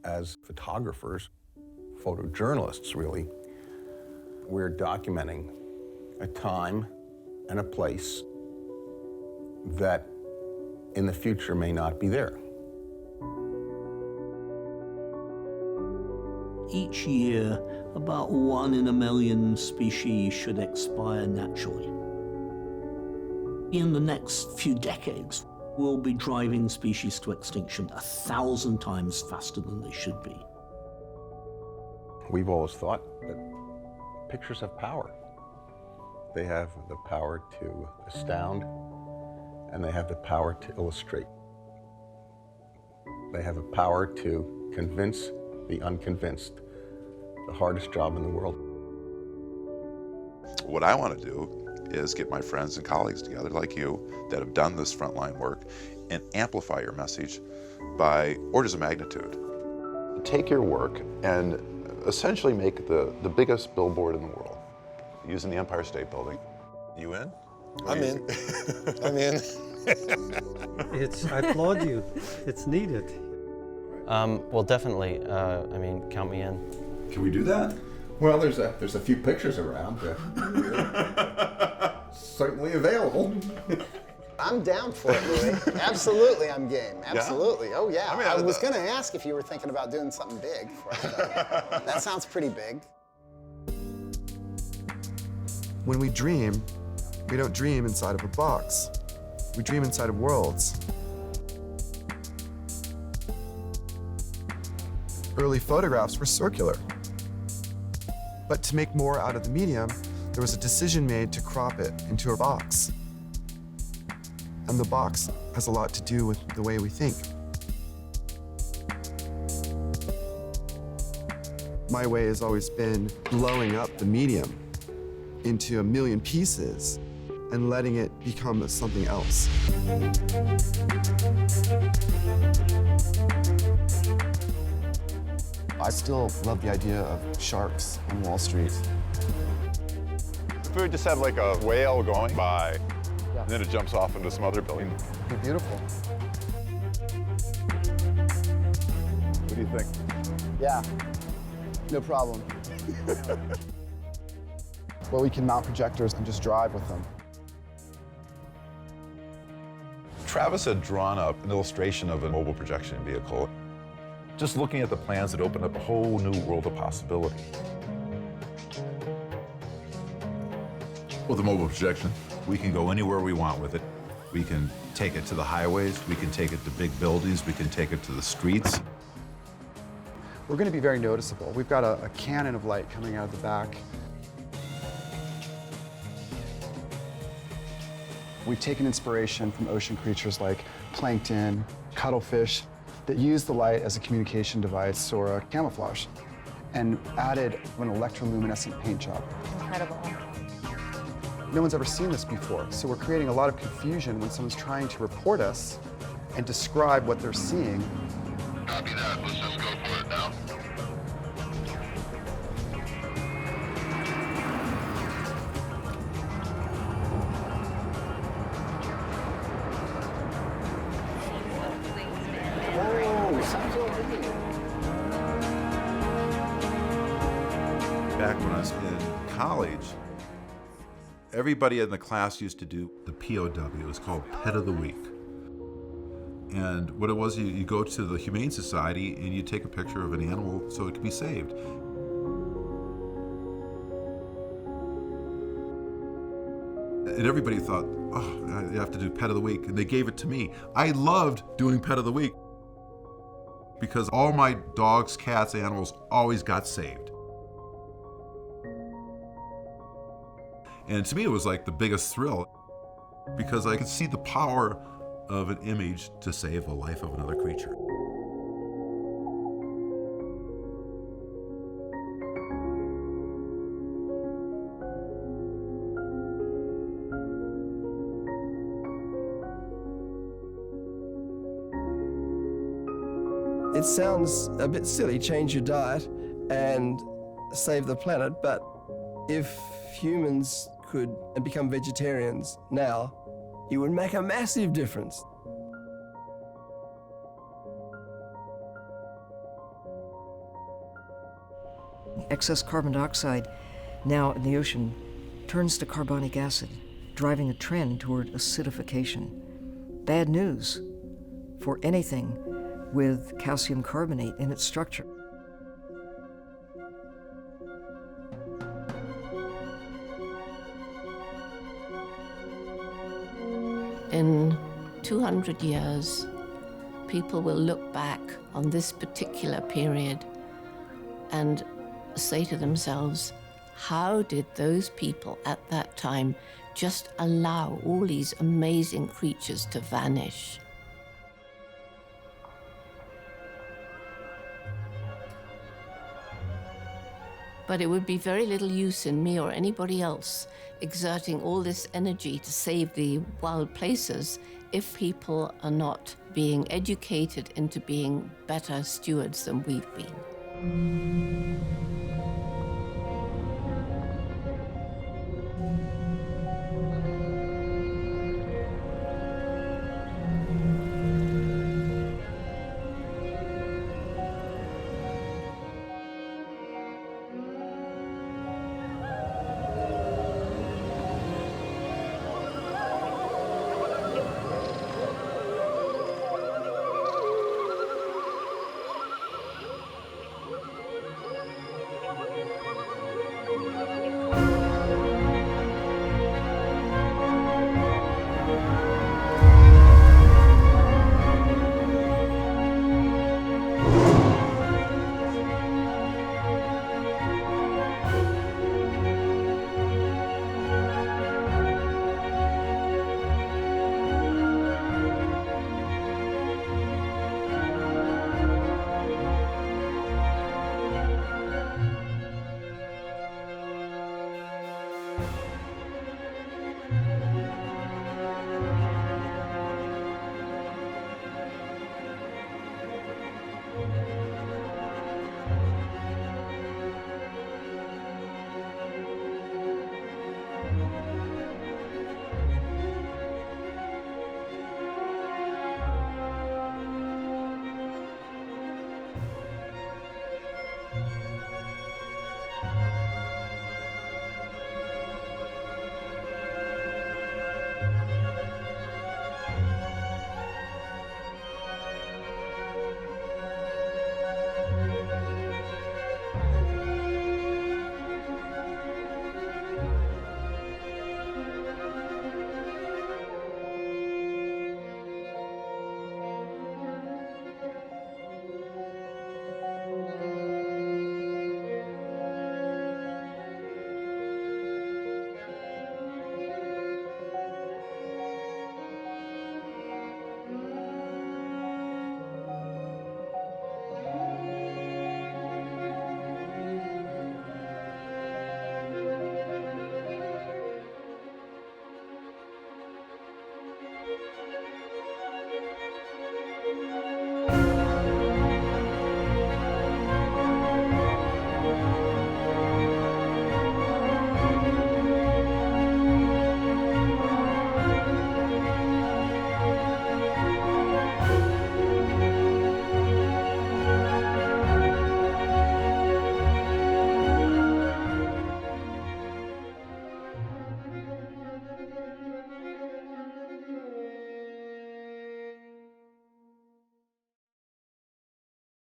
As photographers, photojournalists really, we're documenting a time and a place that in the future may not be there. Each year, about 1 in a million species should expire naturally. In the next few decades, we'll be driving species to extinction 1,000 times faster than they should be. We've always thought that pictures have power. They have the power to astound, and they have the power to illustrate. They have the power to convince the unconvinced, the hardest job in the world. What I want to do is get my friends and colleagues together like you that have done this frontline work and amplify your message by orders of magnitude. Take your work and essentially make the biggest billboard in the world using the Empire State Building. You in? I'm in. I'm in. I applaud you. It's needed. Well, definitely. I mean, count me in. Can we do that? Well, there's a few pictures around. Certainly available. I'm down for it, Louis. Absolutely, I'm game. Absolutely. Oh, yeah. I was going to ask if you were thinking about doing something big for us. That sounds pretty big. When we dream, we don't dream inside of a box. We dream inside of worlds. Early photographs were circular. But to make more out of the medium, there was a decision made to crop it into a box. And the box has a lot to do with the way we think. My way has always been blowing up the medium into a million pieces and letting it become something else. I still love the idea of sharks on Wall Street. If we just have like a whale going by, Yeah. and then it jumps off into some other building. They're beautiful. What do you think? Yeah, no problem. Well, we can mount projectors and just drive with them. Travis had drawn up an illustration of a mobile projection vehicle. Just looking at the plans, it opened up a whole new world of possibility. With the mobile projection, we can go anywhere we want with it. We can take it to the highways, we can take it to big buildings, we can take it to the streets. We're going to be very noticeable. We've got a cannon of light coming out of the back. We've taken inspiration from ocean creatures like plankton, cuttlefish, that use the light as a communication device or a camouflage, and added an electroluminescent paint job. Incredible. No one's ever seen this before, so we're creating a lot of confusion when someone's trying to report us and describe what they're seeing. Copy that, let's just go for it now. Back when I was in college, everybody in the class used to do the POW. It was called Pet of the Week. And what it was, you go to the Humane Society and you take a picture of an animal so it can be saved. And everybody thought, oh, you have to do Pet of the Week. And they gave it to me. I loved doing Pet of the Week because all my dogs, cats, animals always got saved. And to me, it was like the biggest thrill because I could see the power of an image to save the life of another creature. It sounds a bit silly, change your diet and save the planet, but if humans could become vegetarians now, it would make a massive difference. Excess carbon dioxide now in the ocean turns to carbonic acid, driving a trend toward acidification. Bad news for anything with calcium carbonate in its structure. In 200 years, people will look back on this particular period and say to themselves, how did those people at that time just allow all these amazing creatures to vanish? But it would be very little use in me or anybody else exerting all this energy to save the wild places if people are not being educated into being better stewards than we've been.